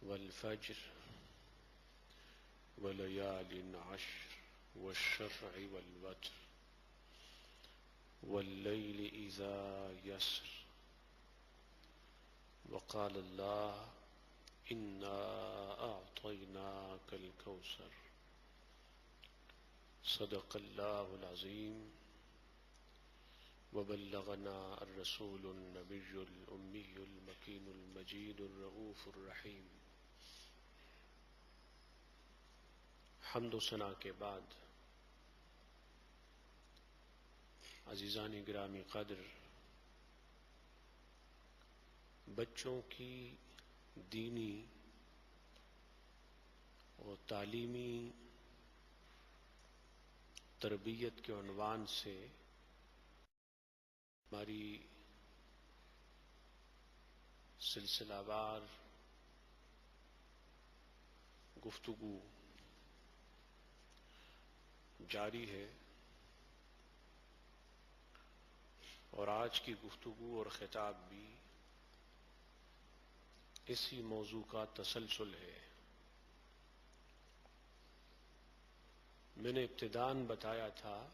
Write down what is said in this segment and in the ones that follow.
والفجر وليال عشر والشفع والوتر والليل إذا يسر وقال الله إنا أعطيناك الكوثر صدق الله العظيم وبلغنا الرسول النبي الأمي المكين المجيد الرؤوف الرحيم۔ حمد و ثنا کے بعد عزیزان گرامی قدر، بچوں کی دینی اور تعلیمی تربیت کے عنوان سے ہماری سلسلہ وار گفتگو جاری ہے، اور آج کی گفتگو اور خطاب بھی اسی موضوع کا تسلسل ہے۔ میں نے ابتداً بتایا تھا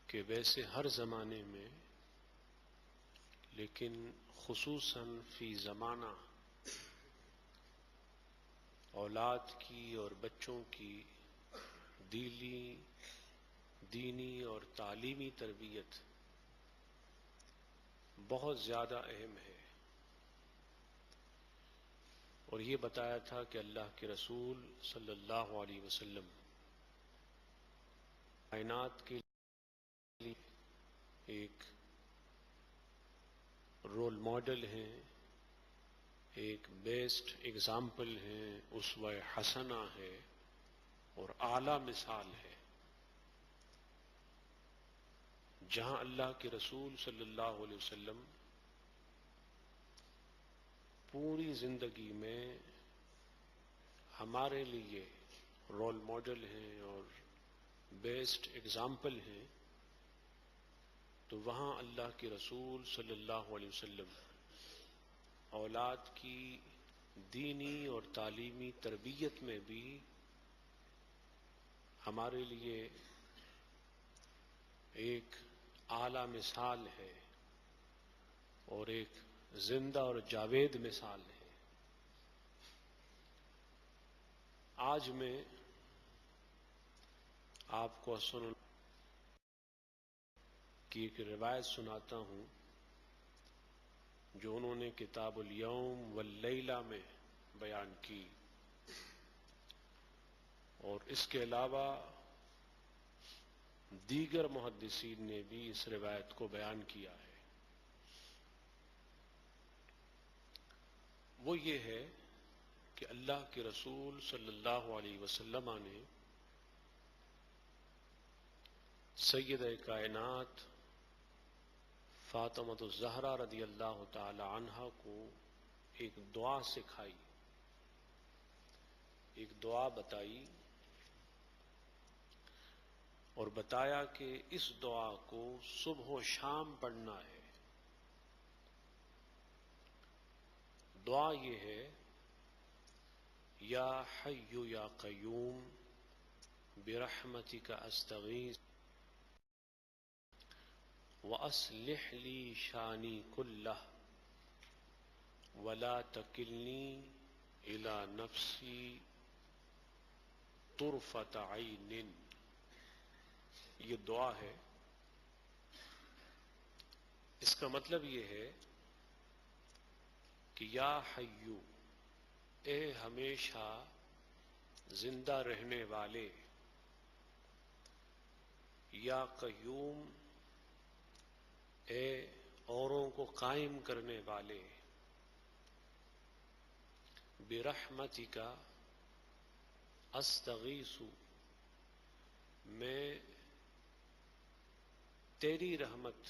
کہ ویسے ہر زمانے میں، لیکن خصوصاً فی زمانہ اولاد کی اور بچوں کی دینی اور تعلیمی تربیت بہت زیادہ اہم ہے، اور یہ بتایا تھا کہ اللہ کے رسول صلی اللہ علیہ وسلم کائنات کے لیے ایک رول ماڈل ہیں، ایک بیسٹ ایگزامپل ہیں، اسوہ حسنہ ہے اور اعلیٰ مثال ہے۔ جہاں اللہ کے رسول صلی اللہ علیہ وسلم پوری زندگی میں ہمارے لیے رول ماڈل ہیں اور بیسٹ ایگزامپل ہیں، تو وہاں اللہ کے رسول صلی اللہ علیہ وسلم اولاد کی دینی اور تعلیمی تربیت میں بھی ہمارے لیے ایک اعلیٰ مثال ہے اور ایک زندہ اور جاوید مثال ہے۔ آج میں آپ کو کی ایک روایت سناتا ہوں جو انہوں نے کتاب الیوم واللیلہ میں بیان کی، اور اس کے علاوہ دیگر محدثین نے بھی اس روایت کو بیان کیا ہے۔ وہ یہ ہے کہ اللہ کے رسول صلی اللہ علیہ وسلم نے سیدہ کائنات فاطمہ الزہرا رضی اللہ تعالی عنہا کو ایک دعا سکھائی، ایک دعا بتائی، اور بتایا کہ اس دعا کو صبح و شام پڑھنا ہے۔ دعا یہ ہے: یا حی یا قیوم برحمتک استغیث واصلح لی شانی کلہ ولا تکلنی الی نفسی طرفۃ عین۔ یہ دعا ہے۔ اس کا مطلب یہ ہے کہ یا حیو، اے ہمیشہ زندہ رہنے والے، یا قیوم، اے اوروں کو قائم کرنے والے، برحمتک استغیث، میں تیری رحمت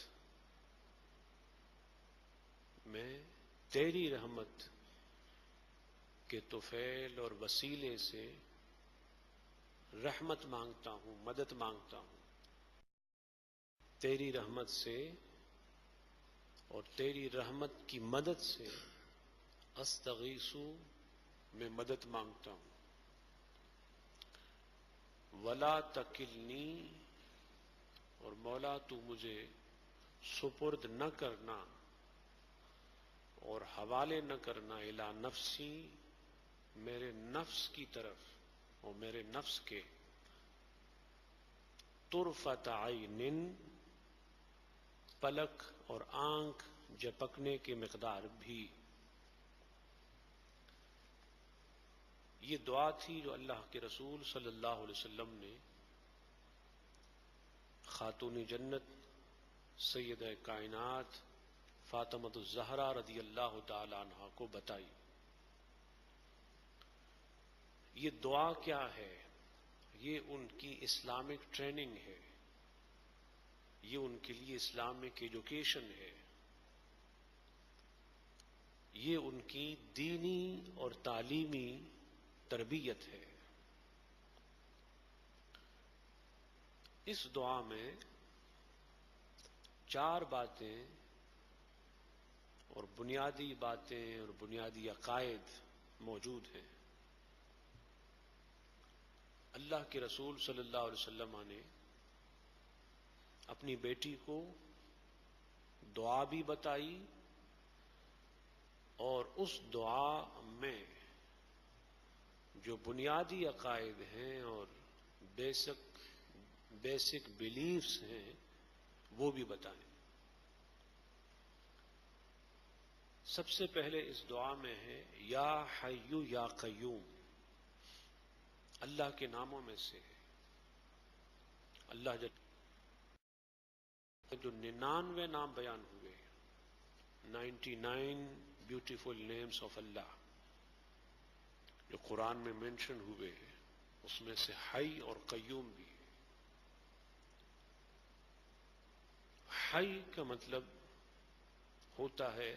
کے طفیل اور وسیلے سے رحمت مانگتا ہوں، مدد مانگتا ہوں۔ تیری رحمت سے اور تیری رحمت کی مدد سے استغیثو میں مدد مانگتا ہوں، ولا تکلنی اور مولا تو مجھے سپرد نہ کرنا اور حوالے نہ کرنا الی نفسی میرے نفس کی طرف اور میرے نفس کے طرفت عین پلک اور آنکھ جھپکنے کے مقدار بھی۔ یہ دعا تھی جو اللہ کے رسول صلی اللہ علیہ وسلم نے خاتون جنت سیدہ کائنات فاطمۃ الزہرا رضی اللہ تعالی عنہا کو بتائی۔ یہ دعا کیا ہے؟ یہ ان کی اسلامک ٹریننگ ہے، یہ ان کے لیے اسلامک ایجوکیشن ہے، یہ ان کی دینی اور تعلیمی تربیت ہے۔ اس دعا میں 4 باتیں اور بنیادی باتیں اور بنیادی عقائد موجود ہیں۔ اللہ کے رسول صلی اللہ علیہ وسلم نے اپنی بیٹی کو دعا بھی بتائی اور اس دعا میں جو بنیادی عقائد ہیں اور بیسک بیلیفز ہیں وہ بھی بتائیں۔ سب سے پہلے اس دعا میں ہے یا حیو یا قیوم، اللہ کے ناموں میں سے ہے۔ اللہ جو 99 نام بیان ہوئے، 99 بیوٹیفل نیمز آف اللہ جو قرآن میں مینشن ہوئے ہیں، اس میں سے حی اور قیوم بھی ہے۔ حی کا مطلب ہوتا ہے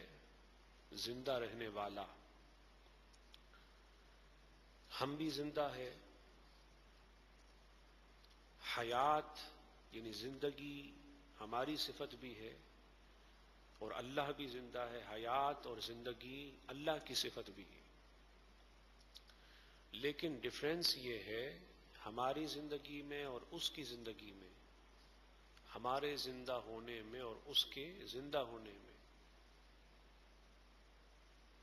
زندہ رہنے والا، ہم بھی زندہ ہے۔ حیات یعنی زندگی ہماری صفت بھی ہے اور اللہ بھی زندہ ہے، حیات اور زندگی اللہ کی صفت بھی ہے۔ لیکن ڈفرینس یہ ہے ہماری زندگی میں اور اس کی زندگی میں، ہمارے زندہ ہونے میں اور اس کے زندہ ہونے میں،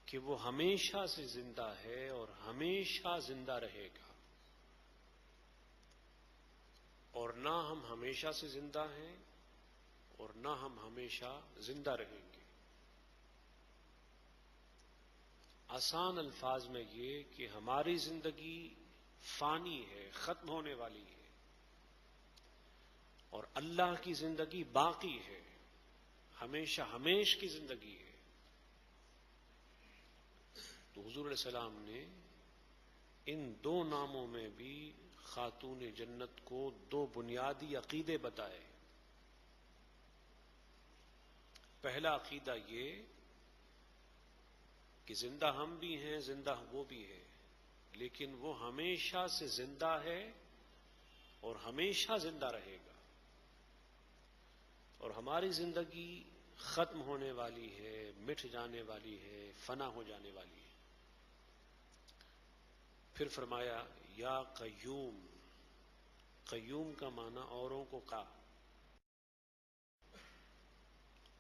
کہ وہ ہمیشہ سے زندہ ہے اور ہمیشہ زندہ رہے گا، اور نہ ہم ہمیشہ سے زندہ ہیں اور نہ ہم ہمیشہ زندہ رہیں گے۔ آسان الفاظ میں یہ کہ ہماری زندگی فانی ہے، ختم ہونے والی ہے، اور اللہ کی زندگی باقی ہے، ہمیشہ ہمیش کی زندگی ہے۔ تو حضور علیہ السلام نے ان 2 ناموں میں بھی خاتون جنت کو 2 بنیادی عقیدے بتائے۔ پہلا عقیدہ یہ کہ زندہ ہم بھی ہیں، زندہ وہ بھی ہے، لیکن وہ ہمیشہ سے زندہ ہے اور ہمیشہ زندہ رہے گا، اور ہماری زندگی ختم ہونے والی ہے، مٹ جانے والی ہے، فنا ہو جانے والی ہے۔ پھر فرمایا یا قیوم، قیوم کا معنی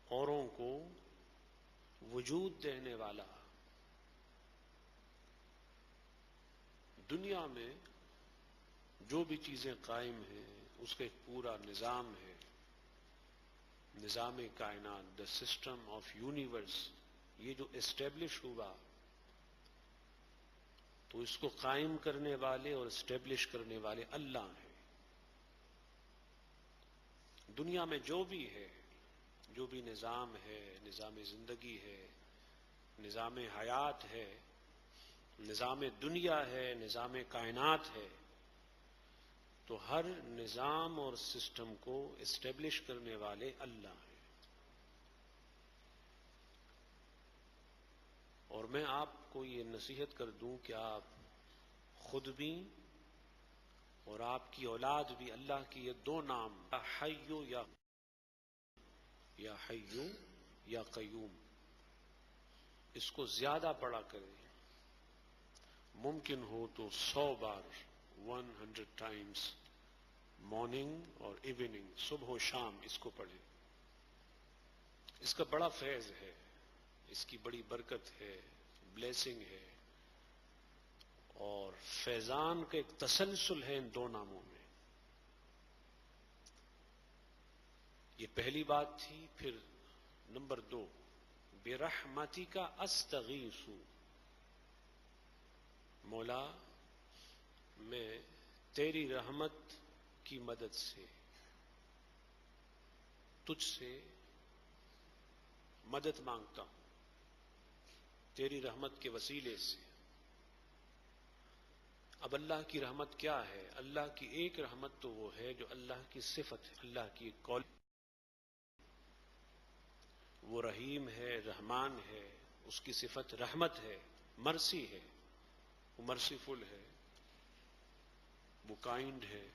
اوروں کو وجود دینے والا۔ دنیا میں جو بھی چیزیں قائم ہیں اس کا ایک پورا نظام ہے، نظام کائنات، دا سسٹم آف یونیورس، یہ جو اسٹیبلش ہوا تو اس کو قائم کرنے والے اور اسٹیبلش کرنے والے اللہ ہیں۔ دنیا میں جو بھی ہے، جو بھی نظام ہے، نظام زندگی ہے، نظام حیات ہے، نظام دنیا ہے، نظام کائنات ہے، تو ہر نظام اور سسٹم کو اسٹیبلش کرنے والے اللہ ہیں۔ اور میں آپ کو یہ نصیحت کر دوں کہ آپ خود بھی اور آپ کی اولاد بھی اللہ کی یہ 2 نام یا حیو یا قیوم، اس کو زیادہ پڑھا کریں، ممکن ہو تو 100 بار 100 ٹائمز مارننگ اور ایوننگ، صبح و شام اس کو پڑھیں۔ اس کا بڑا فیض ہے، اس کی بڑی برکت ہے، بلیسنگ ہے، اور فیضان کا ایک تسلسل ہے ان دو ناموں میں۔ یہ پہلی بات تھی۔ پھر نمبر 2، برحمتک استغیث، مولا میں تیری رحمت کی مدد سے تجھ سے مدد مانگتا ہوں، تیری رحمت کے وسیلے سے۔ اب اللہ کی رحمت کیا ہے؟ اللہ کی ایک رحمت تو وہ ہے جو اللہ کی صفت ہے، اللہ کی ایک قول، وہ رحیم ہے، رحمان ہے، اس کی صفت رحمت ہے، مرسی ہے، وہ مرسیفل ہے، وہ کائنڈ ہے۔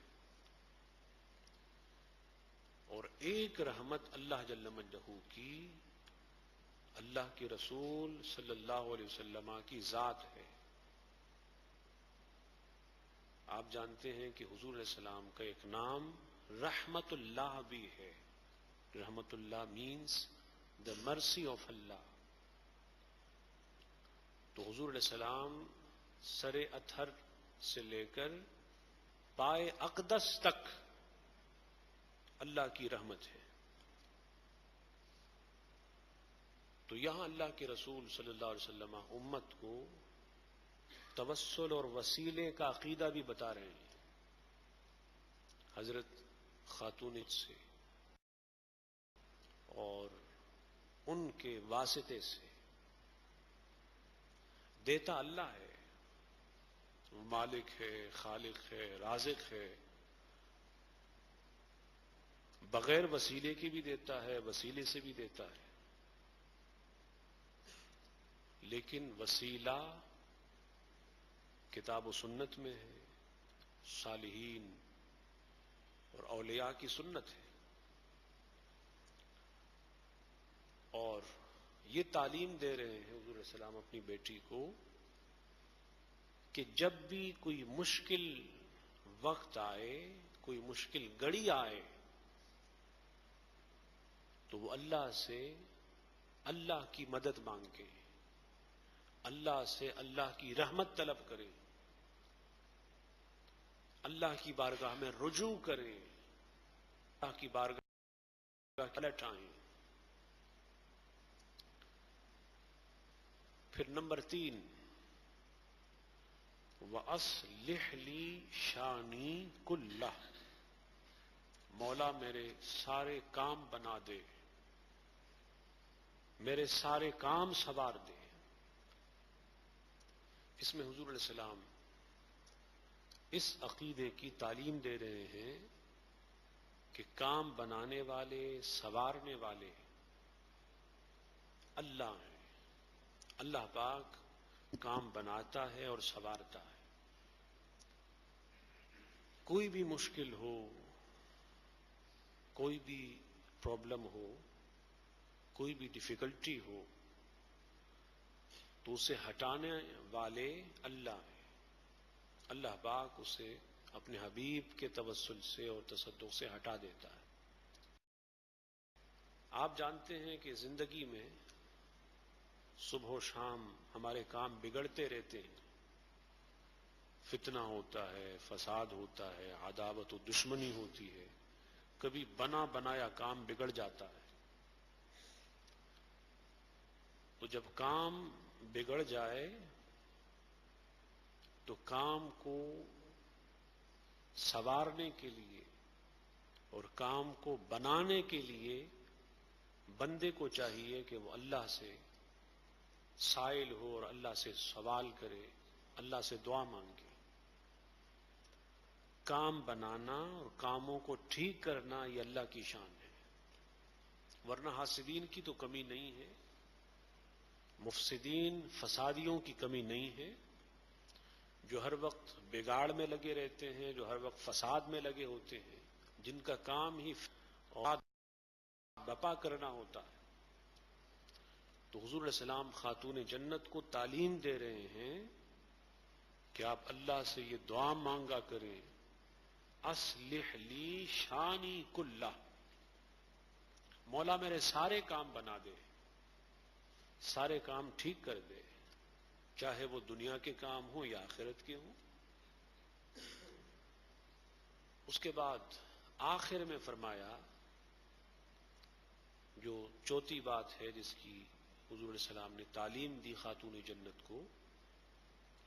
اور ایک رحمت اللہ جل مجدہ کی، اللہ کے رسول صلی اللہ علیہ وسلم کی ذات ہے۔ آپ جانتے ہیں کہ حضور علیہ السلام کا ایک نام رحمت اللہ بھی ہے۔ رحمت اللہ مینس دا مرسی آف اللہ۔ تو حضور علیہ السلام سر اطہر سے لے کر پائے اقدس تک اللہ کی رحمت ہے۔ تو یہاں اللہ کے رسول صلی اللہ علیہ وسلم امت کو توسل اور وسیلے کا عقیدہ بھی بتا رہے ہیں، حضرت خاتون سے اور ان کے واسطے سے۔ دیتا اللہ ہے، مالک ہے، خالق ہے، رازق ہے، بغیر وسیلے کی بھی دیتا ہے، وسیلے سے بھی دیتا ہے، لیکن وسیلہ کتاب و سنت میں ہے، صالحین اور اولیاء کی سنت ہے۔ اور یہ تعلیم دے رہے ہیں حضور علیہ السلام اپنی بیٹی کو کہ جب بھی کوئی مشکل وقت آئے، کوئی مشکل گھڑی آئے، تو وہ اللہ سے اللہ کی مدد مانگے، اللہ سے اللہ کی رحمت طلب کرے، اللہ کی بارگاہ میں رجوع کریں، اللہ کی بارگاہ پلٹ آئیں۔ پھر نمبر 3، وَأَصْلِحْ لِي شَانِي كُلَّهُ، مولا میرے سارے کام بنا دے، میرے سارے کام سنوار دے۔ اس میں حضور علیہ السلام اس عقیدے کی تعلیم دے رہے ہیں کہ کام بنانے والے، سنوارنے والے اللہ ہیں۔ اللہ پاک کام بناتا ہے اور سنوارتا ہے۔ کوئی بھی مشکل ہو، کوئی بھی پرابلم ہو، کوئی بھی ڈیفیکلٹی ہو، تو اسے ہٹانے والے اللہ ہیں۔ اللہ پاک اسے اپنے حبیب کے توسل سے اور تصدق سے ہٹا دیتا ہے۔ آپ جانتے ہیں کہ زندگی میں صبح و شام ہمارے کام بگڑتے رہتے ہیں، فتنہ ہوتا ہے، فساد ہوتا ہے، عداوت و دشمنی ہوتی ہے، کبھی بنا بنایا کام بگڑ جاتا ہے۔ تو جب کام بگڑ جائے تو کام کو سنوارنے کے لیے اور کام کو بنانے کے لیے بندے کو چاہیے کہ وہ اللہ سے سائل ہو اور اللہ سے سوال کرے، اللہ سے دعا مانگے۔ کام بنانا اور کاموں کو ٹھیک کرنا یہ اللہ کی شان ہے، ورنہ حاسدین کی تو کمی نہیں ہے، مفسدین فسادیوں کی کمی نہیں ہے، جو ہر وقت بگاڑ میں لگے رہتے ہیں، جو ہر وقت فساد میں لگے ہوتے ہیں، جن کا کام ہی بپا کرنا ہوتا ہے۔ تو حضور علیہ السلام خاتون جنت کو تعلیم دے رہے ہیں کہ آپ اللہ سے یہ دعا مانگا کریں، اصلح لی شانی کلہ، مولا میرے سارے کام بنا دے، سارے کام ٹھیک کر دے، چاہے وہ دنیا کے کام ہوں یا آخرت کے ہوں۔ اس کے بعد آخر میں فرمایا، جو چوتھی بات ہے جس کی حضور علیہ السلام نے تعلیم دی خاتون جنت کو،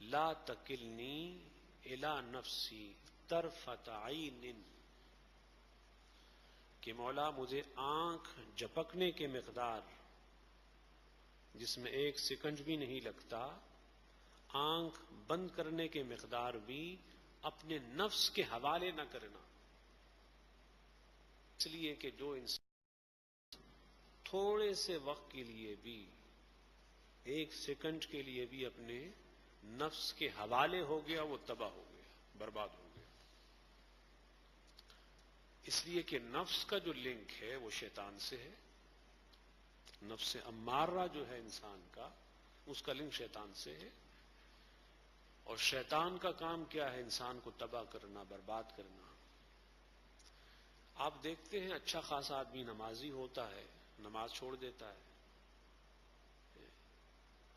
لا تکلنی الی نفسی طرفۃ عین، کہ مولا مجھے آنکھ جھپکنے کے مقدار، جس میں 1 سیکنڈ بھی نہیں لگتا، آنکھ بند کرنے کے مقدار بھی اپنے نفس کے حوالے نہ کرنا۔ اس لیے کہ جو انسان تھوڑے سے وقت کے لیے بھی، 1 سیکنڈ کے لیے بھی اپنے نفس کے حوالے ہو گیا، وہ تباہ ہو گیا، برباد ہو گیا۔ اس لیے کہ نفس کا جو لنک ہے وہ شیطان سے ہے، نفس امارہ جو ہے انسان کا، اس کا لنک شیطان سے ہے، اور شیطان کا کام کیا ہے؟ انسان کو تباہ کرنا، برباد کرنا۔ آپ دیکھتے ہیں اچھا خاصا آدمی نمازی ہوتا ہے، نماز چھوڑ دیتا ہے،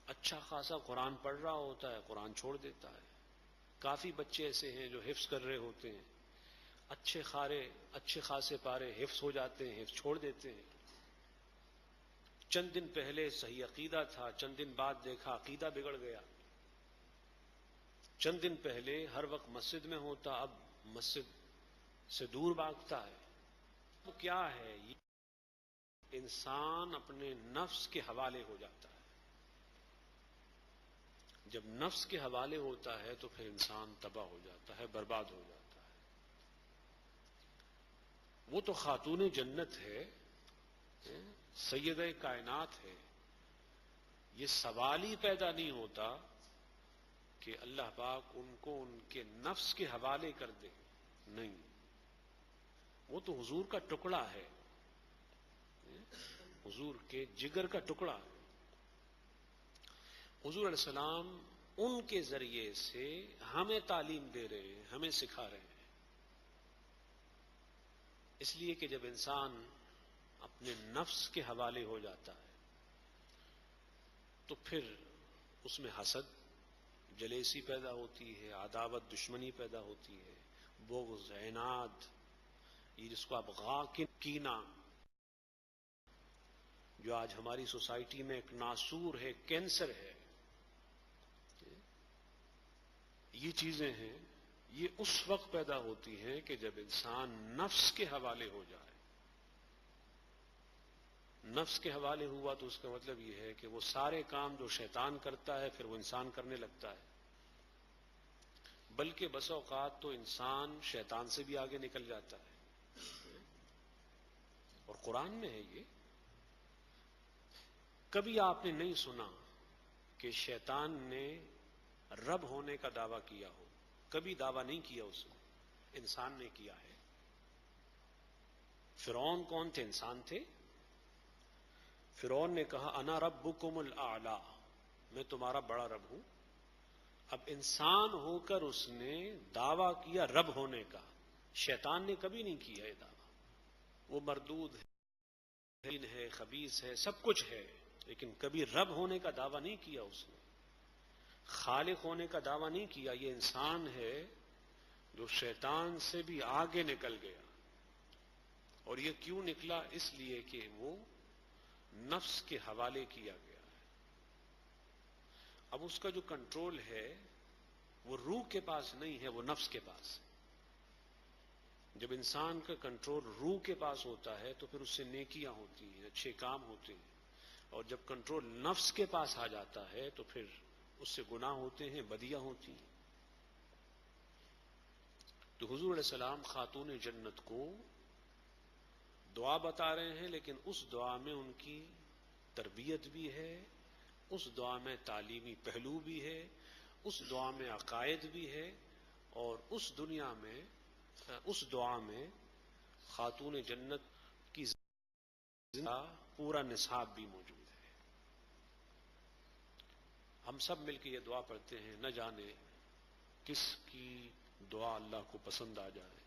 اچھا خاصا قرآن پڑھ رہا ہوتا ہے، قرآن چھوڑ دیتا ہے۔ کافی بچے ایسے ہیں جو حفظ کر رہے ہوتے ہیں، اچھے خاصے پارے حفظ ہو جاتے ہیں، حفظ چھوڑ دیتے ہیں۔ چند دن پہلے صحیح عقیدہ تھا، چند دن بعد دیکھا عقیدہ بگڑ گیا۔ چند دن پہلے ہر وقت مسجد میں ہوتا، اب مسجد سے دور بھاگتا ہے۔ تو کیا ہے؟ یہ انسان اپنے نفس کے حوالے ہو جاتا ہے۔ جب نفس کے حوالے ہوتا ہے تو پھر انسان تباہ ہو جاتا ہے، برباد ہو جاتا ہے۔ وہ تو خاتون جنت ہے، سیدہ کائنات ہے، یہ سوال ہی پیدا نہیں ہوتا کہ اللہ پاک ان کو ان کے نفس کے حوالے کر دے، نہیں، وہ تو حضور کا ٹکڑا ہے، حضور کے جگر کا ٹکڑا ہے۔ حضور علیہ السلام ان کے ذریعے سے ہمیں تعلیم دے رہے ہیں، ہمیں سکھا رہے ہیں۔ اس لیے کہ جب انسان اپنے نفس کے حوالے ہو جاتا ہے تو پھر اس میں حسد، جلیسی پیدا ہوتی ہے، عداوت، دشمنی پیدا ہوتی ہے، بغض، عناد، یہ جس کو آپ کینہ، جو آج ہماری سوسائٹی میں ایک ناسور ہے، کینسر ہے، یہ چیزیں ہیں، یہ اس وقت پیدا ہوتی ہیں کہ جب انسان نفس کے حوالے ہو جائے۔ نفس کے حوالے ہوا تو اس کا مطلب یہ ہے کہ وہ سارے کام جو شیطان کرتا ہے پھر وہ انسان کرنے لگتا ہے، بلکہ بس اوقات تو انسان شیطان سے بھی آگے نکل جاتا ہے۔ اور قرآن میں ہے یہ، کبھی آپ نے نہیں سنا کہ شیطان نے رب ہونے کا دعویٰ کیا ہو، کبھی دعویٰ نہیں کیا اس نے، انسان نے کیا ہے۔ فرعون کون تھے؟ انسان تھے۔ فرعون نے کہا انا ربکم الاعلی، میں تمہارا بڑا رب ہوں۔ اب انسان ہو کر اس نے دعویٰ کیا رب ہونے کا، شیطان نے کبھی نہیں کیا یہ دعویٰ۔ وہ مردود ہے، خبیث ہے، سب کچھ ہے، لیکن کبھی رب ہونے کا دعویٰ نہیں کیا اس نے، خالق ہونے کا دعویٰ نہیں کیا۔ یہ انسان ہے جو شیطان سے بھی آگے نکل گیا۔ اور یہ کیوں نکلا؟ اس لیے کہ وہ نفس کے حوالے کیا گیا ہے۔ اب اس کا جو کنٹرول ہے وہ روح کے پاس نہیں ہے، وہ نفس کے پاس ہے۔ جب انسان کا کنٹرول روح کے پاس ہوتا ہے تو پھر اس سے نیکیاں ہوتی ہیں، اچھے کام ہوتے ہیں، اور جب کنٹرول نفس کے پاس آ جاتا ہے تو پھر اس سے گناہ ہوتے ہیں، بدیاں ہوتی ہیں۔ تو حضور علیہ السلام خاتون جنت کو دعا بتا رہے ہیں، لیکن اس دعا میں ان کی تربیت بھی ہے، اس دعا میں تعلیمی پہلو بھی ہے، اس دعا میں عقائد بھی ہے، اور اس دعا میں خاتون جنت کی زندہ پورا نصاب بھی موجود ہے۔ ہم سب مل کے یہ دعا پڑھتے ہیں، نہ جانے کس کی دعا اللہ کو پسند آ جائے،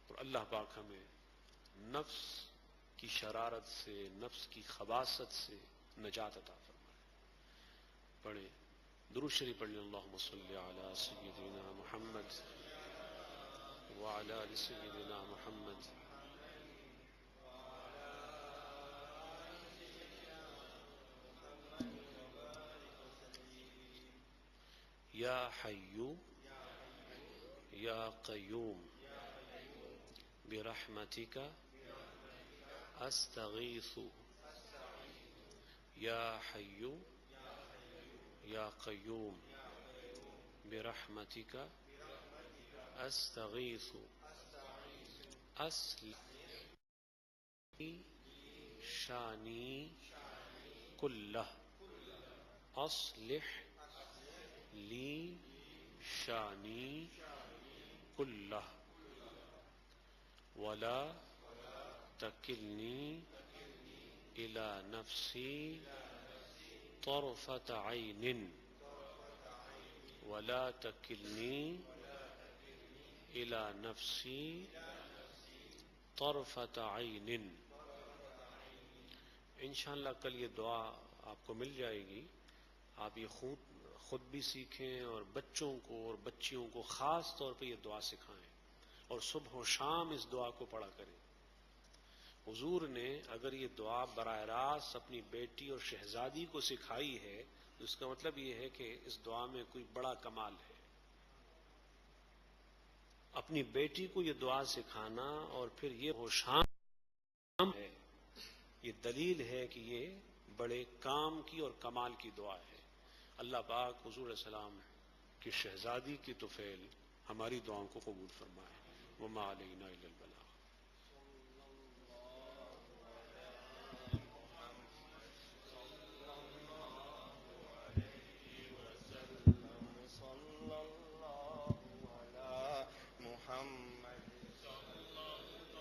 اور اللہ پاک ہمیں نفس کی شرارت سے، نفس کی خباثت سے نجات عطا فرمائے۔ پڑھیں درود شریف پڑھ لیں، اللہم صلی علی سیدنا محمد وعلی آل سیدنا محمد۔ یا حی یا قیوم برحمتک استغیث، یا حی یا قیوم برحمتک استغیث اصلح شانی کلہ، اصلح لی شانی کلہ ولا تکلنی الی نفسی طرفۃ عین، ولا تکلنی الی نفسی طرفۃ عین۔ انشاءاللہ کل یہ دعا آپ کو مل جائے گی، آپ یہ خود بھی سیکھیں اور بچوں کو اور بچیوں کو خاص طور پہ یہ دعا سکھائیں، اور صبح و شام اس دعا کو پڑھا کریں۔ حضور نے اگر یہ دعا براہ راست اپنی بیٹی اور شہزادی کو سکھائی ہے تو اس کا مطلب یہ ہے کہ اس دعا میں کوئی بڑا کمال ہے۔ اپنی بیٹی کو یہ دعا سکھانا اور پھر یہ وہ شام ہے، یہ دلیل ہے کہ یہ بڑے کام کی اور کمال کی دعا ہے۔ اللہ پاک حضور علیہ السلام کی شہزادی کی طفیل ہماری دعاؤں کو قبول فرمائے۔ وما علینا الا البلاغ۔